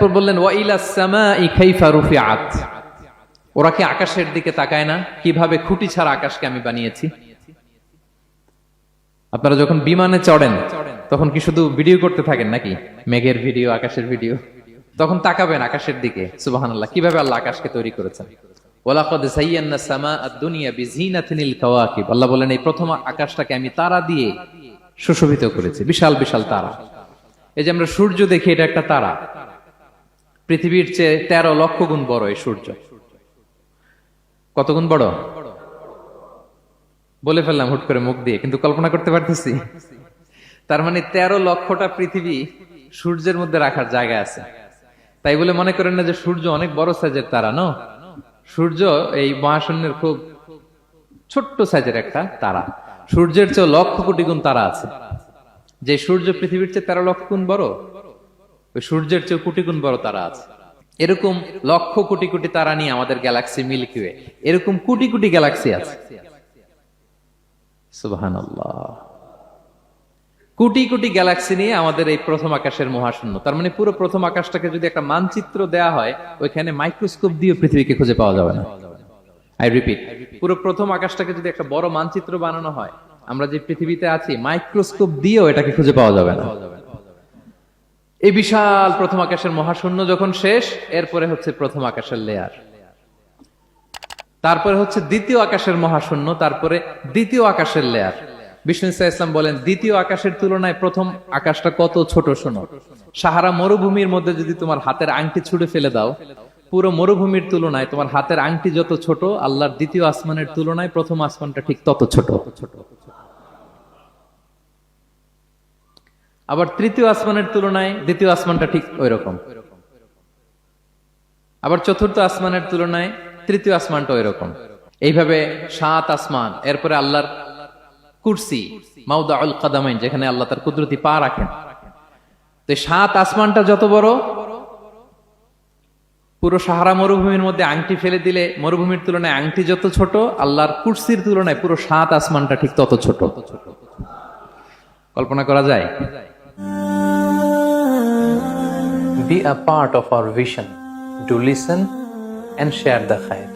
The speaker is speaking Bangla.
এরপর বললেন ওয়া ইলাস সামাই কাইফা রুফিআত, ওরা কি আকাশের দিকে তাকায় না কিভাবে খুঁটি ছাড়া আকাশকে আমি বানিয়েছি। আপনারা যখন বিমানে চড়েন তখন কি শুধু ভিডিও করতে থাকেন নাকি, মেঘের ভিডিও, আকাশের ভিডিও? তখন তাকাবেন আকাশের দিকে, সুবহানাল্লাহ, কিভাবে আল্লাহ আকাশকে তৈরি করেছেন। ওয়ালাকাদ যায়্যানা সামা আদ-দুনিয়া বিজিনাতিনিল কাওয়াকিব, আল্লাহ বলেন এই প্রথম আকাশটাকে আমি তারা দিয়ে সুশোভিত করেছি, বিশাল বিশাল তারা। এই যে আমরা সূর্য দেখি, এটা একটা তারা, পৃথিবীর চেয়ে 13 লক্ষ গুণ বড় এই সূর্য। কত গুণ বড় বলে ফেললাম হুট করে মুখ দিয়ে, কিন্তু কল্পনা করতে পারতেছি। তার মানে 13 লক্ষটা পৃথিবী সূর্যের মধ্যে রাখার জায়গা আছে। তাই বলে মনে করেন না যে সূর্য অনেক বড় সাইজের তারা, ন, সূর্য এই মহাশূন্যের খুব ছোট্ট সাইজের একটা তারা। সূর্যের চেয়ে লক্ষ কোটি গুণ তারা আছে। যে সূর্য পৃথিবীর চেয়ে 13 লক্ষ গুণ বড়, ওই সূর্যের চেয়ে কোটি গুণ বড় তারা আছে। এরকম লক্ষ কোটি কোটি তারা নিয়ে আমাদের গ্যালাক্সি মিল্কি ওয়ে, এরকম কোটি কোটি গ্যালাক্সি আছে। সুবহানাল্লাহ, কোটি কোটি গ্যালাক্সি নিয়ে আমাদের এই প্রথম আকাশের মহাশূন্য। তার মানে পুরো প্রথম আকাশটাকে যদি একটা মানচিত্র দেয়া হয়, ওইখানে মাইক্রোস্কোপ দিয়ে পৃথিবীকে খুঁজে পাওয়া যাবে না। আই রিপিট, পুরো প্রথম আকাশটাকে যদি একটা বড় মানচিত্র বানানো হয়, আমরা যে পৃথিবীতে আছি, মাইক্রোস্কোপ দিয়েও এটাকে খুঁজে পাওয়া যাবে না। এই বিশাল প্রথম আকাশের মহাশূন্য যখন শেষ, এরপরে হচ্ছে প্রথম আকাশের লেয়ার, তারপরে হচ্ছে দ্বিতীয় আকাশের মহাশূন্য, তারপরে দ্বিতীয় আকাশের লেয়ার। বিষ্ণু ইসলাম বলেন দ্বিতীয় আকাশের তুলনায় প্রথম আকাশটা কত ছোট শোনো। সাহারা মরুভূমির মধ্যে যদি তোমার হাতের আংটি ছুঁড়ে ফেলে দাও, পুরো মরুভূমির তুলনায় তোমার হাতের আংটি যত ছোট, আল্লাহর দ্বিতীয় আসমানের তুলনায় প্রথম আসমানটা ঠিক তত ছোট। আবার তৃতীয় আসমানের তুলনায় দ্বিতীয় আসমানটা ঠিক ওই রকম। আবার চতুর্থ আসমানের তুলনায় তৃতীয় আসমানটা ওই রকম। এইভাবে 7 আসমান, এরপরে আল্লাহর কুরসি, মাউদাউল কাদামাইন, যেখানে আল্লাহ তার কুদরতি পা রাখেন। তো 7 আসমানটা যত বড়, পুরো সাহারা মরুভূমির মধ্যে আংটি ফেলে দিলে মরুভূমির তুলনায় আংটি যত ছোট, আল্লাহর কুরসির তুলনায় পুরো 7 আসমানটা ঠিক তত ছোট। কল্পনা করা যায়? Be a part of our vision. Do listen and share the khair.